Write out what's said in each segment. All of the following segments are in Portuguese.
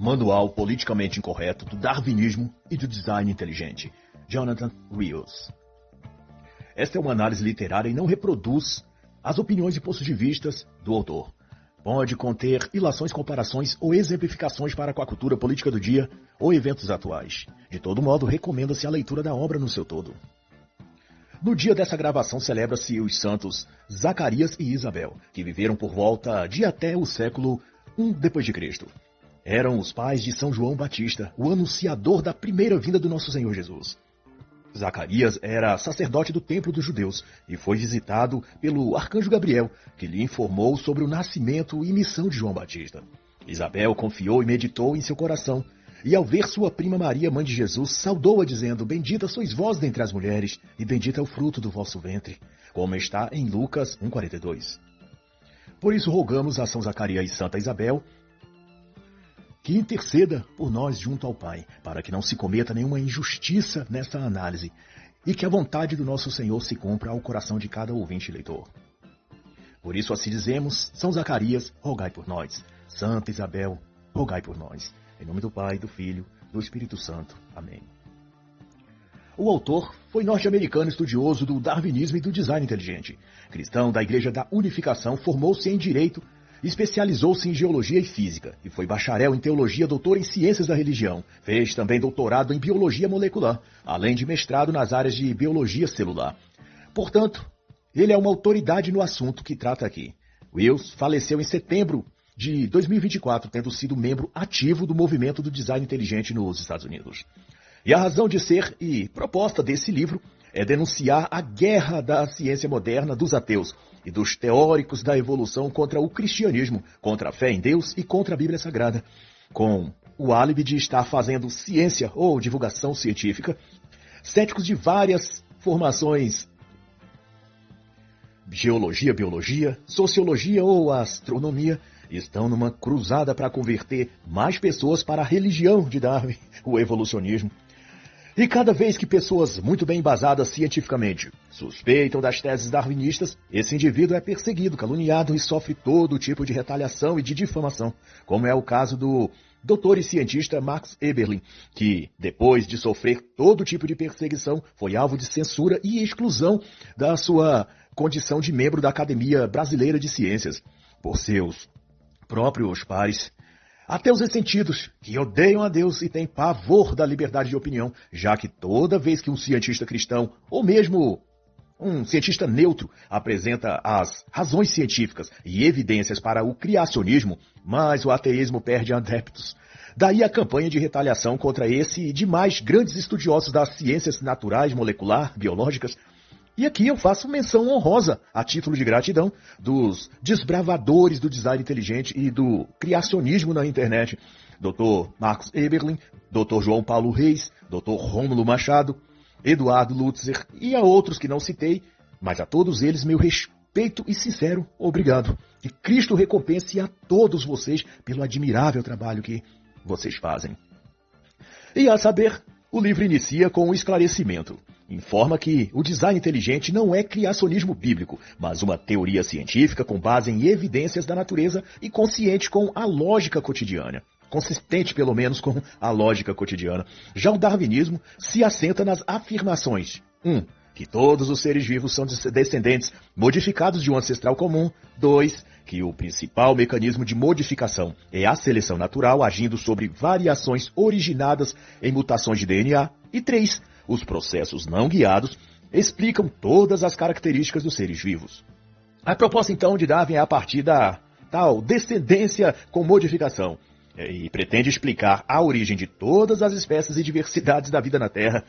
Manual Politicamente Incorreto do Darwinismo e do Design Inteligente, Jonathan Rios. Esta é uma análise literária e não reproduz as opiniões e pontos de vista do autor. Pode conter ilações, comparações ou exemplificações para com a cultura política do dia ou eventos atuais. De todo modo, recomenda-se a leitura da obra no seu todo. No dia dessa gravação celebra-se os santos Zacarias e Isabel, que viveram por volta de até o século I d.C. Eram os pais de São João Batista, o anunciador da primeira vinda do nosso Senhor Jesus. Zacarias era sacerdote do templo dos judeus e foi visitado pelo arcanjo Gabriel, que lhe informou sobre o nascimento e missão de João Batista. Isabel confiou e meditou em seu coração, e ao ver sua prima Maria, mãe de Jesus, saudou-a dizendo: Bendita sois vós dentre as mulheres, e bendito é o fruto do vosso ventre, como está em Lucas 1,42. Por isso rogamos a São Zacarias e Santa Isabel que interceda por nós junto ao Pai, para que não se cometa nenhuma injustiça nesta análise, e que a vontade do nosso Senhor se cumpra ao coração de cada ouvinte e leitor. Por isso assim dizemos: São Zacarias, rogai por nós. Santa Isabel, rogai por nós. Em nome do Pai, do Filho, do Espírito Santo. Amém. O autor foi norte-americano estudioso do darwinismo e do design inteligente. Cristão da Igreja da Unificação, formou-se em Direito, especializou-se em Geologia e Física e foi bacharel em Teologia, doutor em Ciências da Religião. Fez também doutorado em Biologia Molecular, além de mestrado nas áreas de Biologia Celular. Portanto, ele é uma autoridade no assunto que trata aqui. Rios faleceu em setembro de 2024, tendo sido membro ativo do movimento do design inteligente nos Estados Unidos. E a razão de ser e proposta desse livro é denunciar a guerra da ciência moderna dos ateus e dos teóricos da evolução contra o cristianismo, contra a fé em Deus e contra a Bíblia Sagrada, com o álibi de estar fazendo ciência ou divulgação científica. Céticos de várias formações, geologia, biologia, sociologia ou astronomia, estão numa cruzada para converter mais pessoas para a religião de Darwin, o evolucionismo. E cada vez que pessoas muito bem embasadas cientificamente suspeitam das teses darwinistas, esse indivíduo é perseguido, caluniado e sofre todo tipo de retaliação e de difamação, como é o caso do doutor e cientista Max Eberlin, que, depois de sofrer todo tipo de perseguição, foi alvo de censura e exclusão da sua condição de membro da Academia Brasileira de Ciências, por seus próprios pares. Até os ressentidos, que odeiam a Deus e têm pavor da liberdade de opinião, já que toda vez que um cientista cristão, ou mesmo um cientista neutro, apresenta as razões científicas e evidências para o criacionismo, mais o ateísmo perde adeptos. Daí a campanha de retaliação contra esse e demais grandes estudiosos das ciências naturais, molecular, biológicas. E aqui eu faço menção honrosa, a título de gratidão, dos desbravadores do design inteligente e do criacionismo na internet. Dr. Max Eberlin, Dr. João Paulo Reis, Dr. Rômulo Machado, Eduardo Lutzer e a outros que não citei, mas a todos eles meu respeito e sincero obrigado. Que Cristo recompense a todos vocês pelo admirável trabalho que vocês fazem. E a saber, o livro inicia com um esclarecimento. Informa que o design inteligente não é criacionismo bíblico, mas uma teoria científica com base em evidências da natureza e consciente com a lógica cotidiana. Consistente, pelo menos, com a lógica cotidiana. Já o darwinismo se assenta nas afirmações: 1. Que todos os seres vivos são descendentes modificados de um ancestral comum. 2. Que o principal mecanismo de modificação é a seleção natural, agindo sobre variações originadas em mutações de DNA. E 3. Os processos não guiados explicam todas as características dos seres vivos. A proposta, então, de Darwin é a partir da tal descendência com modificação e pretende explicar a origem de todas as espécies e diversidades da vida na Terra.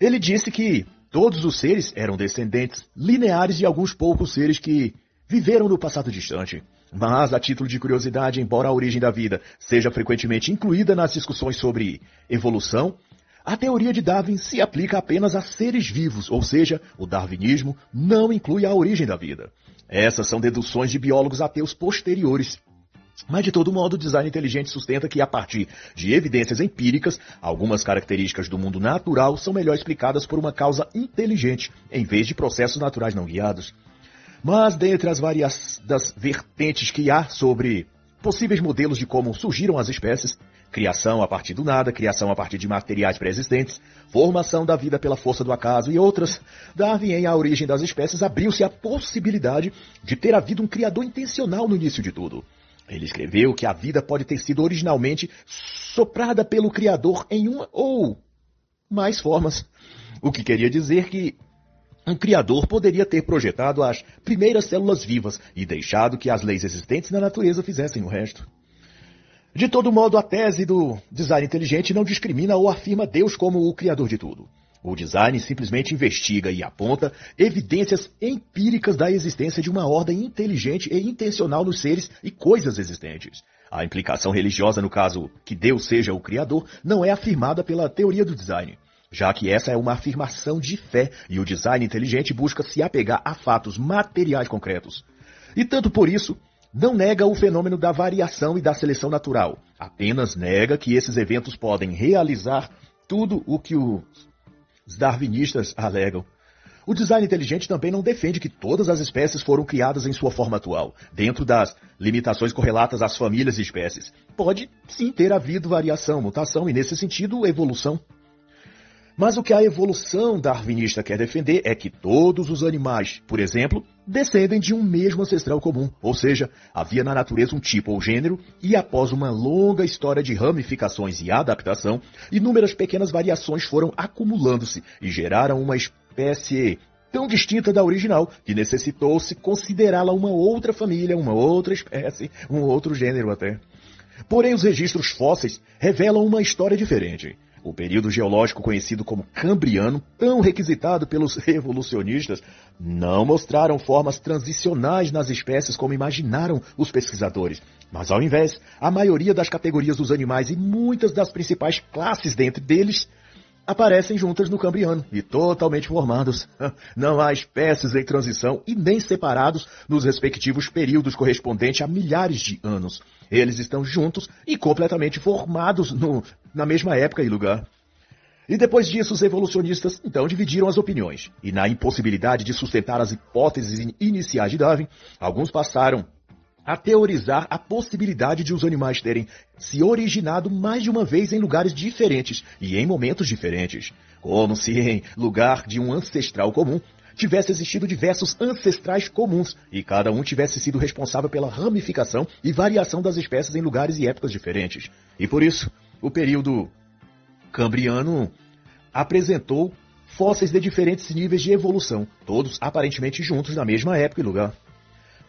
Ele disse que todos os seres eram descendentes lineares de alguns poucos seres que viveram no passado distante. Mas, a título de curiosidade, embora a origem da vida seja frequentemente incluída nas discussões sobre evolução, a teoria de Darwin se aplica apenas a seres vivos, ou seja, o darwinismo não inclui a origem da vida. Essas são deduções de biólogos ateus posteriores. Mas, de todo modo, o design inteligente sustenta que, a partir de evidências empíricas, algumas características do mundo natural são melhor explicadas por uma causa inteligente, em vez de processos naturais não guiados. Mas, dentre as várias das vertentes que há sobre possíveis modelos de como surgiram as espécies, criação a partir do nada, criação a partir de materiais pré-existentes, formação da vida pela força do acaso e outras, Darwin, em A Origem das Espécies, abriu-se a possibilidade de ter havido um criador intencional no início de tudo. Ele escreveu que a vida pode ter sido originalmente soprada pelo Criador em uma ou mais formas, o que queria dizer que um criador poderia ter projetado as primeiras células vivas e deixado que as leis existentes na natureza fizessem o resto. De todo modo, a tese do design inteligente não discrimina ou afirma Deus como o criador de tudo. O design simplesmente investiga e aponta evidências empíricas da existência de uma ordem inteligente e intencional nos seres e coisas existentes. A implicação religiosa, no caso que Deus seja o criador, não é afirmada pela teoria do design, já que essa é uma afirmação de fé e o design inteligente busca se apegar a fatos materiais concretos. E tanto por isso, não nega o fenômeno da variação e da seleção natural, apenas nega que esses eventos podem realizar tudo o que os darwinistas alegam. O design inteligente também não defende que todas as espécies foram criadas em sua forma atual, dentro das limitações correlatas às famílias e espécies. Pode sim ter havido variação, mutação e, nesse sentido, evolução. Mas o que a evolução darwinista quer defender é que todos os animais, por exemplo, descendem de um mesmo ancestral comum, ou seja, havia na natureza um tipo ou gênero e após uma longa história de ramificações e adaptação, inúmeras pequenas variações foram acumulando-se e geraram uma espécie tão distinta da original que necessitou-se considerá-la uma outra família, uma outra espécie, um outro gênero até. Porém, os registros fósseis revelam uma história diferente. O período geológico conhecido como Cambriano, tão requisitado pelos evolucionistas, não mostraram formas transicionais nas espécies como imaginaram os pesquisadores. Mas, ao invés, a maioria das categorias dos animais e muitas das principais classes dentre deles aparecem juntas no Cambriano e totalmente formados. Não há espécies em transição e nem separados nos respectivos períodos correspondentes a milhares de anos. Eles estão juntos e completamente formados na mesma época e lugar. E depois disso, os evolucionistas então dividiram as opiniões. E na impossibilidade de sustentar as hipóteses iniciais de Darwin, alguns passaram a teorizar a possibilidade de os animais terem se originado mais de uma vez em lugares diferentes e em momentos diferentes, como se em lugar de um ancestral comum tivesse existido diversos ancestrais comuns e cada um tivesse sido responsável pela ramificação e variação das espécies em lugares e épocas diferentes. E por isso, o período Cambriano apresentou fósseis de diferentes níveis de evolução, todos aparentemente juntos na mesma época e lugar.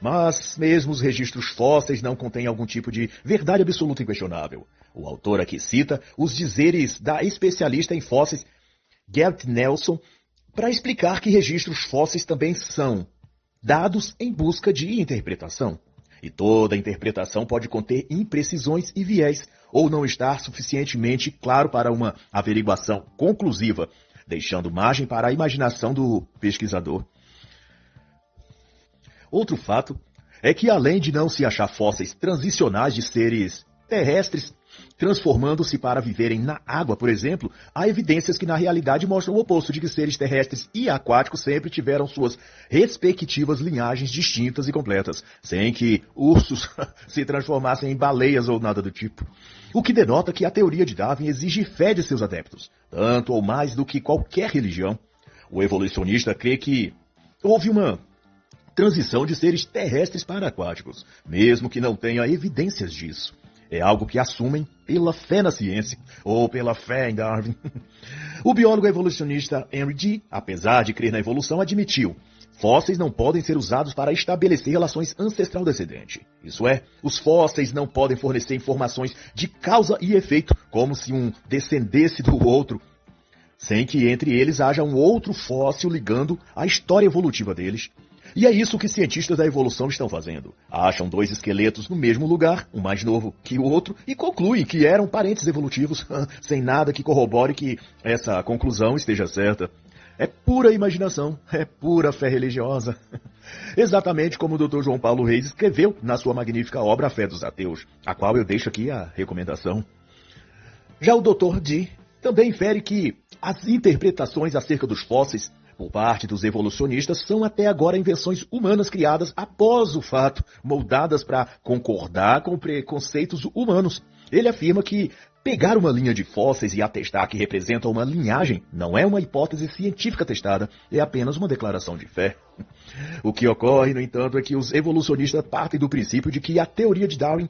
Mas mesmo os registros fósseis não contêm algum tipo de verdade absoluta e inquestionável. O autor aqui cita os dizeres da especialista em fósseis Gert Nelson para explicar que registros fósseis também são dados em busca de interpretação. E toda interpretação pode conter imprecisões e viés, ou não estar suficientemente claro para uma averiguação conclusiva, deixando margem para a imaginação do pesquisador. Outro fato é que, além de não se achar fósseis transicionais de seres terrestres transformando-se para viverem na água, por exemplo, há evidências que na realidade mostram o oposto de que seres terrestres e aquáticos sempre tiveram suas respectivas linhagens distintas e completas, sem que ursos se transformassem em baleias ou nada do tipo. O que denota que a teoria de Darwin exige fé de seus adeptos, tanto ou mais do que qualquer religião. O evolucionista crê que houve uma transição de seres terrestres para aquáticos, mesmo que não tenha evidências disso. É algo que assumem pela fé na ciência, ou pela fé em Darwin. O biólogo evolucionista Henry D., apesar de crer na evolução, admitiu: fósseis não podem ser usados para estabelecer relações ancestral-descendente. Isso é, os fósseis não podem fornecer informações de causa e efeito, como se um descendesse do outro, sem que entre eles haja um outro fóssil ligando a história evolutiva deles. E é isso que cientistas da evolução estão fazendo. Acham dois esqueletos no mesmo lugar, um mais novo que o outro, e concluem que eram parentes evolutivos, sem nada que corrobore que essa conclusão esteja certa. É pura imaginação, é pura fé religiosa. Exatamente como o Dr. João Paulo Reis escreveu na sua magnífica obra A Fé dos Ateus, a qual eu deixo aqui a recomendação. Já o Dr. D. também infere que as interpretações acerca dos fósseis por parte dos evolucionistas são até agora invenções humanas criadas após o fato, moldadas para concordar com preconceitos humanos. Ele afirma que Pegar uma linha de fósseis e atestar que representa uma linhagem não é uma hipótese científica testada, é apenas uma declaração de fé. O que ocorre, no entanto, é que os evolucionistas partem do princípio de que a teoria de Darwin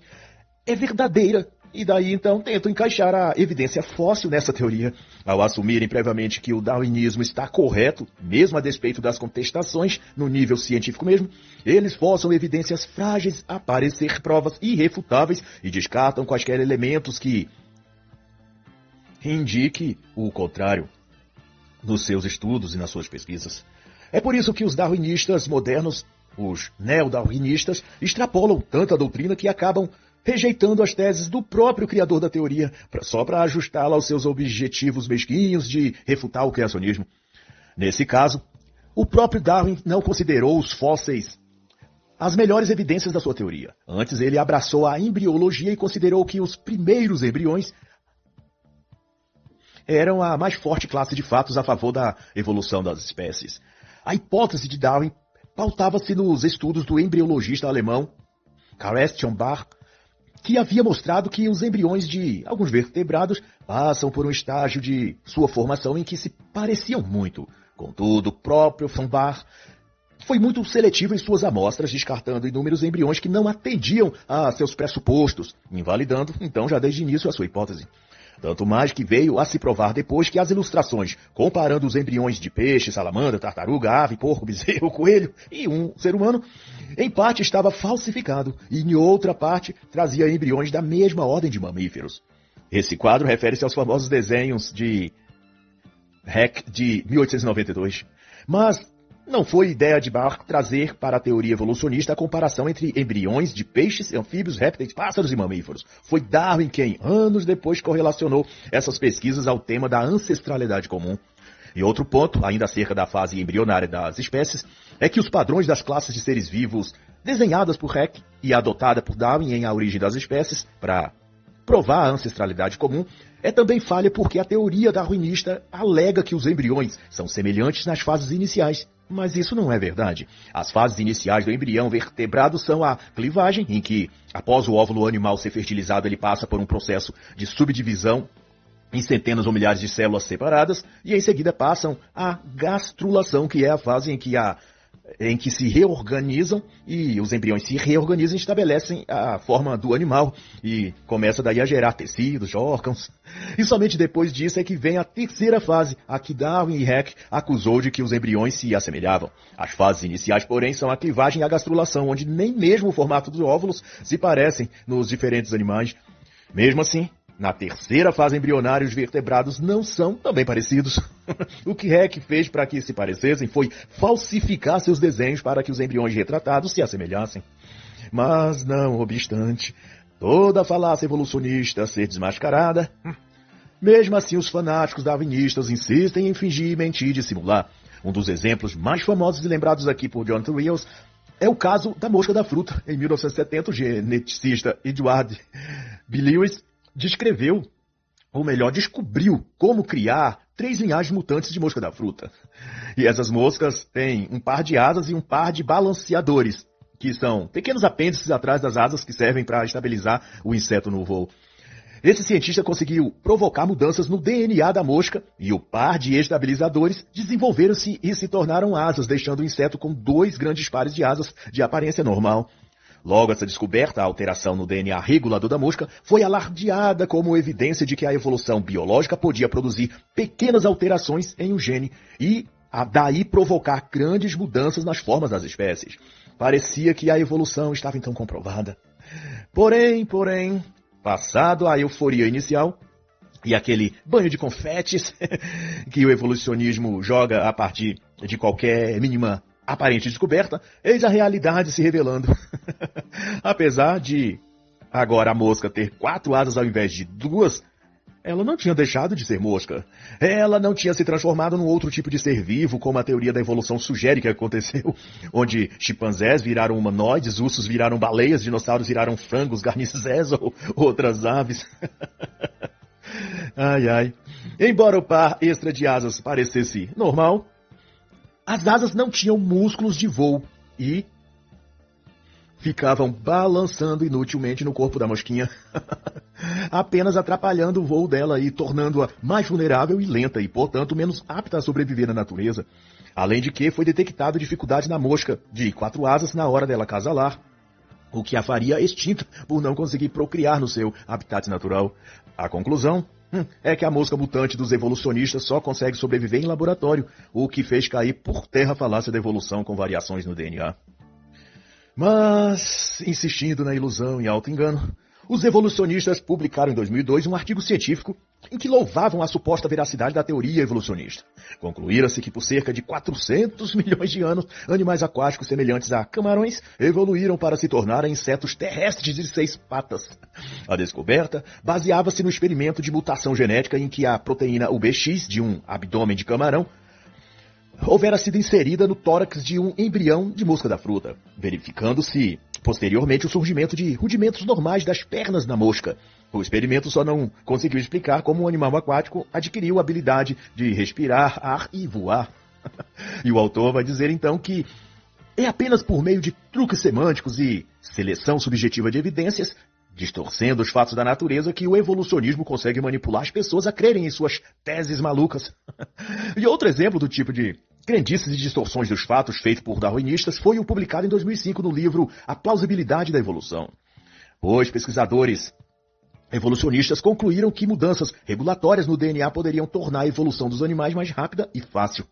é verdadeira, e daí então tentam encaixar a evidência fóssil nessa teoria. Ao assumirem previamente que o darwinismo está correto, mesmo a despeito das contestações no nível científico mesmo, eles forçam evidências frágeis a parecer provas irrefutáveis e descartam quaisquer elementos que indique o contrário nos seus estudos e nas suas pesquisas. É por isso que os darwinistas modernos, os neodarwinistas, extrapolam tanto a doutrina que acabam rejeitando as teses do próprio criador da teoria, só para ajustá-la aos seus objetivos mesquinhos de refutar o criacionismo. Nesse caso, o próprio Darwin não considerou os fósseis as melhores evidências da sua teoria. Antes, ele abraçou a embriologia e considerou que os primeiros embriões eram a mais forte classe de fatos a favor da evolução das espécies. A hipótese de Darwin pautava-se nos estudos do embriologista alemão Christian Bach, que havia mostrado que os embriões de alguns vertebrados passam por um estágio de sua formação em que se pareciam muito. Contudo, o próprio von Bach foi muito seletivo em suas amostras, descartando inúmeros embriões que não atendiam a seus pressupostos, invalidando, então, já desde o início a sua hipótese. Tanto mais que veio a se provar depois que as ilustrações, comparando os embriões de peixe, salamandra, tartaruga, ave, porco, bezerro, coelho e um ser humano, em parte estava falsificado e em outra parte trazia embriões da mesma ordem de mamíferos. Esse quadro refere-se aos famosos desenhos de Heck de 1892. Mas não foi ideia de Bach trazer para a teoria evolucionista a comparação entre embriões de peixes, anfíbios, répteis, pássaros e mamíferos. Foi Darwin quem, anos depois, correlacionou essas pesquisas ao tema da ancestralidade comum. E outro ponto, ainda acerca da fase embrionária das espécies, é que os padrões das classes de seres vivos desenhadas por Heck e adotada por Darwin em A Origem das Espécies, para provar a ancestralidade comum, é também falha porque a teoria darwinista alega que os embriões são semelhantes nas fases iniciais. Mas isso não é verdade. As fases iniciais do embrião vertebrado são a clivagem, em que, após o óvulo animal ser fertilizado, ele passa por um processo de subdivisão em centenas ou milhares de células separadas, e em seguida passam a gastrulação, que é a fase em que se reorganizam, e os embriões se reorganizam e estabelecem a forma do animal, e começa daí a gerar tecidos, órgãos. E somente depois disso é que vem a terceira fase, a que Darwin e Heck acusou de que os embriões se assemelhavam. As fases iniciais, porém, são a clivagem e a gastrulação, onde nem mesmo o formato dos óvulos se parecem nos diferentes animais. Mesmo assim, na terceira fase embrionária, os vertebrados não são também parecidos. O que Heck fez para que se parecessem foi falsificar seus desenhos para que os embriões retratados se assemelhassem. Mas, não obstante toda a falácia evolucionista ser desmascarada, mesmo assim os fanáticos darwinistas insistem em fingir, mentir e dissimular. Um dos exemplos mais famosos e lembrados aqui por Jonathan Rios é o caso da mosca da fruta. Em 1970, o geneticista Edward B. Lewis descreveu, ou melhor, descobriu como criar 3 linhagens mutantes de mosca da fruta. E essas moscas têm um par de asas e um par de balanceadores, que são pequenos apêndices atrás das asas que servem para estabilizar o inseto no voo. Esse cientista conseguiu provocar mudanças no DNA da mosca e o par de estabilizadores desenvolveram-se e se tornaram asas, deixando o inseto com 2 grandes pares de asas de aparência normal. Logo, essa descoberta, a alteração no DNA regulador da mosca, foi alardeada como evidência de que a evolução biológica podia produzir pequenas alterações em um gene e daí provocar grandes mudanças nas formas das espécies. Parecia que a evolução estava então comprovada. Porém, passado a euforia inicial e aquele banho de confetes que o evolucionismo joga a partir de qualquer mínima aparente descoberta, eis a realidade se revelando. Apesar de agora a mosca ter 4 asas ao invés de 2, ela não tinha deixado de ser mosca. Ela não tinha se transformado num outro tipo de ser vivo, como a teoria da evolução sugere que aconteceu, onde chimpanzés viraram humanoides, ursos viraram baleias, dinossauros viraram frangos, garnizés ou outras aves. Ai, ai. Embora o par extra de asas parecesse normal, as asas não tinham músculos de voo e ficavam balançando inutilmente no corpo da mosquinha, apenas atrapalhando o voo dela e tornando-a mais vulnerável e lenta e, portanto, menos apta a sobreviver na natureza. Além de que foi detectado dificuldade na mosca de 4 asas na hora dela acasalar, o que a faria extinta por não conseguir procriar no seu habitat natural. A conclusão é que a mosca mutante dos evolucionistas só consegue sobreviver em laboratório, o que fez cair por terra a falácia da evolução com variações no DNA. Mas, insistindo na ilusão e auto-engano, os evolucionistas publicaram em 2002 um artigo científico em que louvavam a suposta veracidade da teoria evolucionista. Concluíra-se que por cerca de 400 milhões de anos, animais aquáticos semelhantes a camarões evoluíram para se tornarem insetos terrestres de 6 patas. A descoberta baseava-se no experimento de mutação genética em que a proteína UBX de um abdômen de camarão houvera sido inserida no tórax de um embrião de mosca da fruta, verificando-se posteriormente o surgimento de rudimentos normais das pernas da mosca. O experimento só não conseguiu explicar como um animal aquático adquiriu a habilidade de respirar ar e voar. E o autor vai dizer então que é apenas por meio de truques semânticos e seleção subjetiva de evidências, distorcendo os fatos da natureza, que o evolucionismo consegue manipular as pessoas a crerem em suas teses malucas. E outro exemplo do tipo de crendices e distorções dos fatos feito por darwinistas foi o publicado em 2005 no livro A Plausibilidade da Evolução. Os pesquisadores evolucionistas concluíram que mudanças regulatórias no DNA poderiam tornar a evolução dos animais mais rápida e fácil,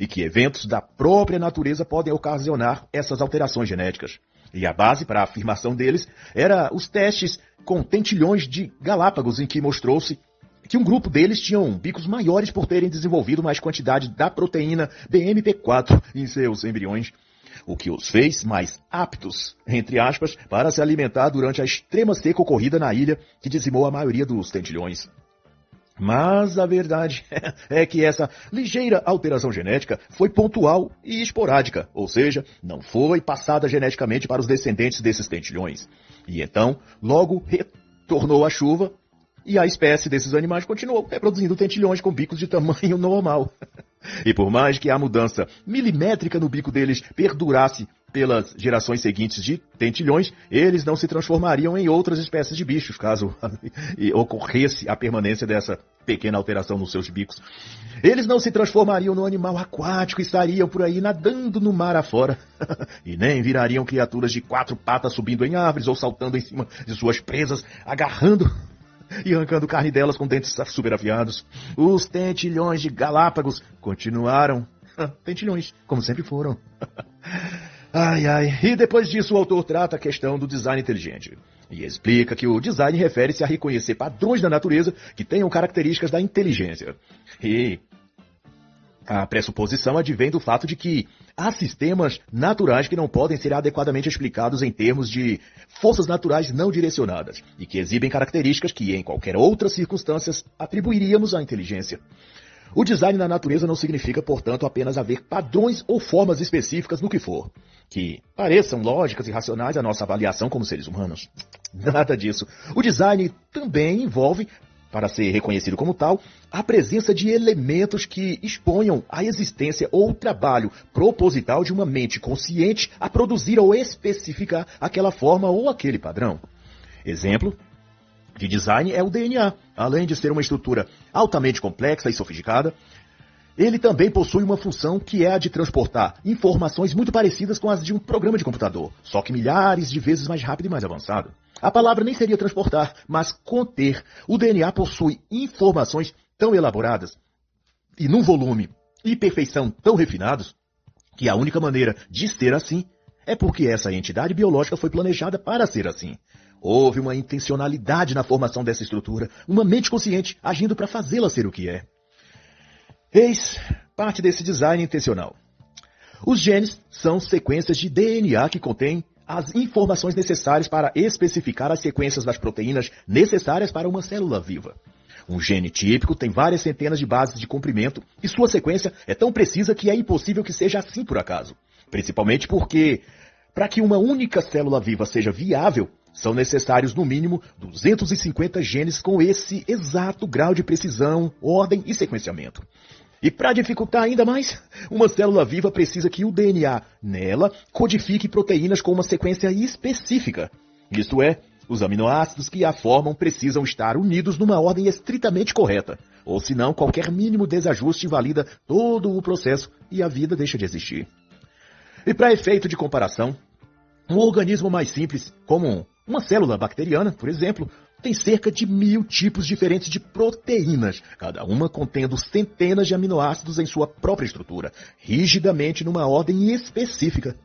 e que eventos da própria natureza podem ocasionar essas alterações genéticas. E a base para a afirmação deles era os testes com tentilhões de Galápagos, em que mostrou-se que um grupo deles tinham bicos maiores por terem desenvolvido mais quantidade da proteína BMP4 em seus embriões, o que os fez mais aptos, entre aspas, para se alimentar durante a extrema seca ocorrida na ilha que dizimou a maioria dos tentilhões. Mas a verdade é que essa ligeira alteração genética foi pontual e esporádica, ou seja, não foi passada geneticamente para os descendentes desses tentilhões. E então, logo retornou a chuva e a espécie desses animais continuou reproduzindo tentilhões com bicos de tamanho normal. E por mais que a mudança milimétrica no bico deles perdurasse pelas gerações seguintes de tentilhões, eles não se transformariam em outras espécies de bichos, caso ocorresse a permanência dessa pequena alteração nos seus bicos. Eles não se transformariam num animal aquático e estariam por aí nadando no mar afora. E nem virariam criaturas de 4 patas subindo em árvores ou saltando em cima de suas presas, agarrando e arrancando carne delas com dentes super afiados. Os tentilhões de Galápagos continuaram tentilhões, como sempre foram. Ai, ai. E depois disso o autor trata a questão do design inteligente. E explica que o design refere-se a reconhecer padrões da natureza que tenham características da inteligência. E a pressuposição advém do fato de que há sistemas naturais que não podem ser adequadamente explicados em termos de forças naturais não direcionadas e que exibem características que, em qualquer outras circunstâncias, atribuiríamos à inteligência. O design na natureza não significa, portanto, apenas haver padrões ou formas específicas no que for, que pareçam lógicas e racionais à nossa avaliação como seres humanos. Nada disso. O design também envolve, para ser reconhecido como tal, a presença de elementos que exponham a existência ou trabalho proposital de uma mente consciente a produzir ou especificar aquela forma ou aquele padrão. Exemplo de design é o DNA. Além de ser uma estrutura altamente complexa e sofisticada, ele também possui uma função que é a de transportar informações muito parecidas com as de um programa de computador, só que milhares de vezes mais rápido e mais avançado. A palavra nem seria transportar, mas conter. O DNA possui informações tão elaboradas e num volume e perfeição tão refinados que a única maneira de ser assim é porque essa entidade biológica foi planejada para ser assim. Houve uma intencionalidade na formação dessa estrutura, uma mente consciente agindo para fazê-la ser o que é. Eis parte desse design intencional. Os genes são sequências de DNA que contêm as informações necessárias para especificar as sequências das proteínas necessárias para uma célula viva. Um gene típico tem várias centenas de bases de comprimento e sua sequência é tão precisa que é impossível que seja assim por acaso. Principalmente porque, para que uma única célula viva seja viável, são necessários no mínimo 250 genes com esse exato grau de precisão, ordem e sequenciamento. E para dificultar ainda mais, uma célula viva precisa que o DNA nela codifique proteínas com uma sequência específica. Isto é, os aminoácidos que a formam precisam estar unidos numa ordem estritamente correta, ou senão qualquer mínimo desajuste invalida todo o processo e a vida deixa de existir. E para efeito de comparação, um organismo mais simples, como uma célula bacteriana, por exemplo, tem cerca de 1000 tipos diferentes de proteínas, cada uma contendo centenas de aminoácidos em sua própria estrutura, rigidamente numa ordem específica.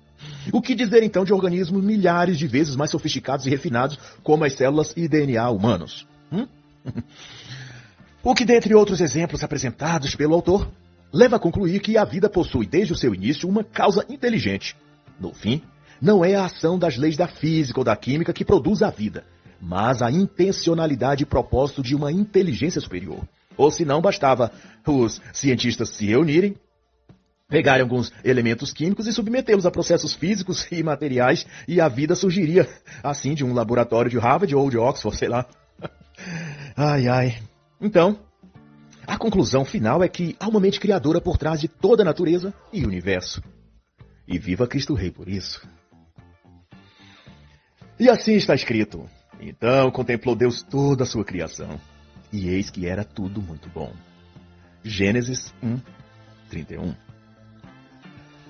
O que dizer então de organismos milhares de vezes mais sofisticados e refinados, como as células e DNA humanos? O que, dentre outros exemplos apresentados pelo autor, leva a concluir que a vida possui desde o seu início uma causa inteligente. No fim, não é a ação das leis da física ou da química que produz a vida, mas a intencionalidade e propósito de uma inteligência superior. Ou se não, bastava os cientistas se reunirem, pegarem alguns elementos químicos e submetê-los a processos físicos e materiais, e a vida surgiria, assim, de um laboratório de Harvard ou de Oxford, sei lá. Ai, ai. Então, a conclusão final é que há uma mente criadora por trás de toda a natureza e o universo. E viva Cristo Rei por isso. E assim está escrito: então contemplou Deus toda a sua criação, e eis que era tudo muito bom. Gênesis 1:31.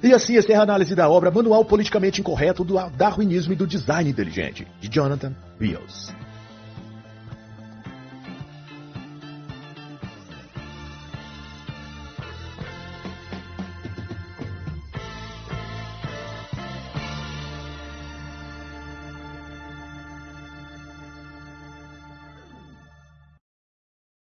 E assim encerra a análise da obra Manual Politicamente Incorreto do Darwinismo e do Design Inteligente, de Jonathan Wiels.